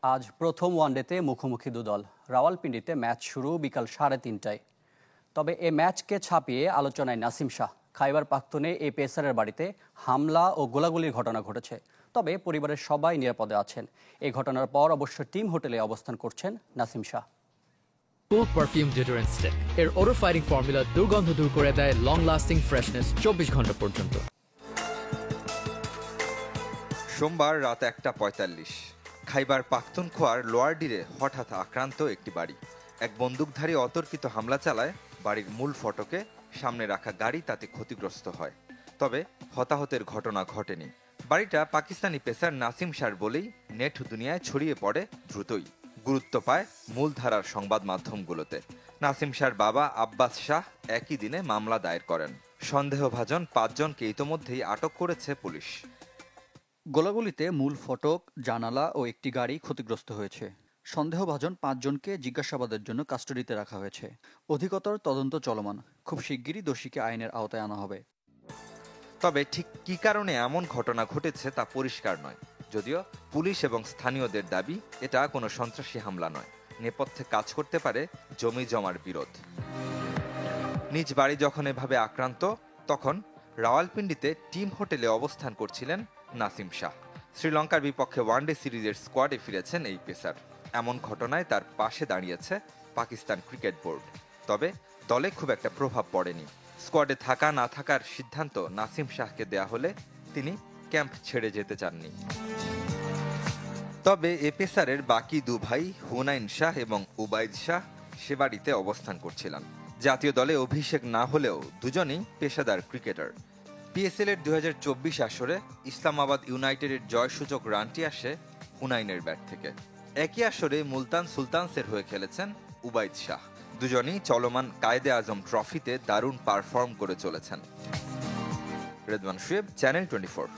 আজ প্রথম ওয়ানডেতে মুখোমুখি দুদল। রাওয়ালপিন্ডিতে ম্যাচ শুরু বিকাল 3:30টায়। তবে এ ম্যাচকে ছাপিয়ে আলোচনায় নাসিম শাহ। খাইবার পাখতুনে এই পেসারের বাড়িতে হামলা ও গোলাগুলির ঘটনা ঘটেছে। তবে পরিবারের সবাই নিরাপদে আছেন। এই ঘটনার পর অবশ্য টিম হোটেলে অবস্থান করছেন নাসিম শাহ। কুল পারফিউম ডিওডোরেন্ট স্টিক এর ওডর ফাইটিং ফর্মুলা দুর্গন্ধ দূর করে দেয় লং লাস্টিং ফ্রেশনেস 24 ঘন্টা পর্যন্ত। সোমবার রাত 1:45 খাইবার পাখতুনখোয়ার লোয়ারডিরে হঠাৎ আক্রান্ত একটি বাড়ি। এক বন্দুকধারী অতর্কিত হামলা চালায় বাড়ির মূল ফটকে। সামনে রাখা গাড়ি তাতে ক্ষতিগ্রস্ত হয়। তবে হতাহতের ঘটনা ঘটেনি। বাড়িটা পাকিস্তানি পেসার নাসিম শাহর বলেই নেট দুনিয়ায় ছড়িয়ে পড়ে দ্রুতই। গুরুত্ব পায় মূলধারার সংবাদ মাধ্যমগুলোতে। নাসিম শাহর বাবা আব্বাস শাহ একই দিনে মামলা দায়ের করেন। সন্দেহভাজন 5 জনকে ইতোমধ্যেই আটক করেছে পুলিশ। গোলাগুলিতে মূল ফটক, জানালা ও একটি গাড়ি ক্ষতিগ্রস্ত হয়েছে। সন্দেহভাজন 5 জনকে জিজ্ঞাসাবাদের জন্য কাস্টডিতে রাখা হয়েছে। অধিকতর তদন্ত চলমান। খুব শিগগিরই দোষীকে আইনের আওতায় আনা হবে। তবে ঠিক কী কারণে এমন ঘটনা ঘটেছে তা পরিষ্কার নয়। যদিও পুলিশ এবং স্থানীয়দের দাবি এটা কোনো সন্ত্রাসী হামলা নয়, নেপথ্যে কাজ করতে পারে জমি জমার বিরোধ। নিজ বাড়ি যখন এভাবে আক্রান্ত, তখন রাওয়ালপিন্ডিতে টিম হোটেলে অবস্থান করছিলেন নাসিম শাহ। শ্রীলঙ্কার বিপক্ষে ওয়ানডে সিরিজের স্কোয়াডে ফিরেছেন এই পেসার। এমন ঘটনায় তার পাশে দাঁড়িয়েছে পাকিস্তান ক্রিকেট বোর্ড। তবে দলে খুব একটা প্রভাব পড়েনি। স্কোয়াডে থাকা না থাকার সিদ্ধান্ত নাসিম শাহকে দেয়া হলে তিনি ক্যাম্প ছেড়ে যেতে চাননি। তবে এ পেসারের বাকি 2 ভাই হুনাইন শাহ এবং উবাইদ শাহ সে বাড়িতে অবস্থান করছিলেন। জাতীয় দলে অভিষেক না হলেও দুজনেই পেশাদার ক্রিকেটার। পিএসএল এর 2024 আসরে ইসলামাবাদ ইউনাইটেডের জয়সূচক রানটি আসে হুনাইনের ব্যাট থেকে। একই আসরে মুলতান সুলতানসের হয়ে খেলেছেন উবাইদ শাহ। দুজনেই চলমান কায়েদে আজম ট্রফিতে দারুণ পারফর্ম করে চলেছেন। রেদওয়ান শুয়েব, চ্যানেল 24।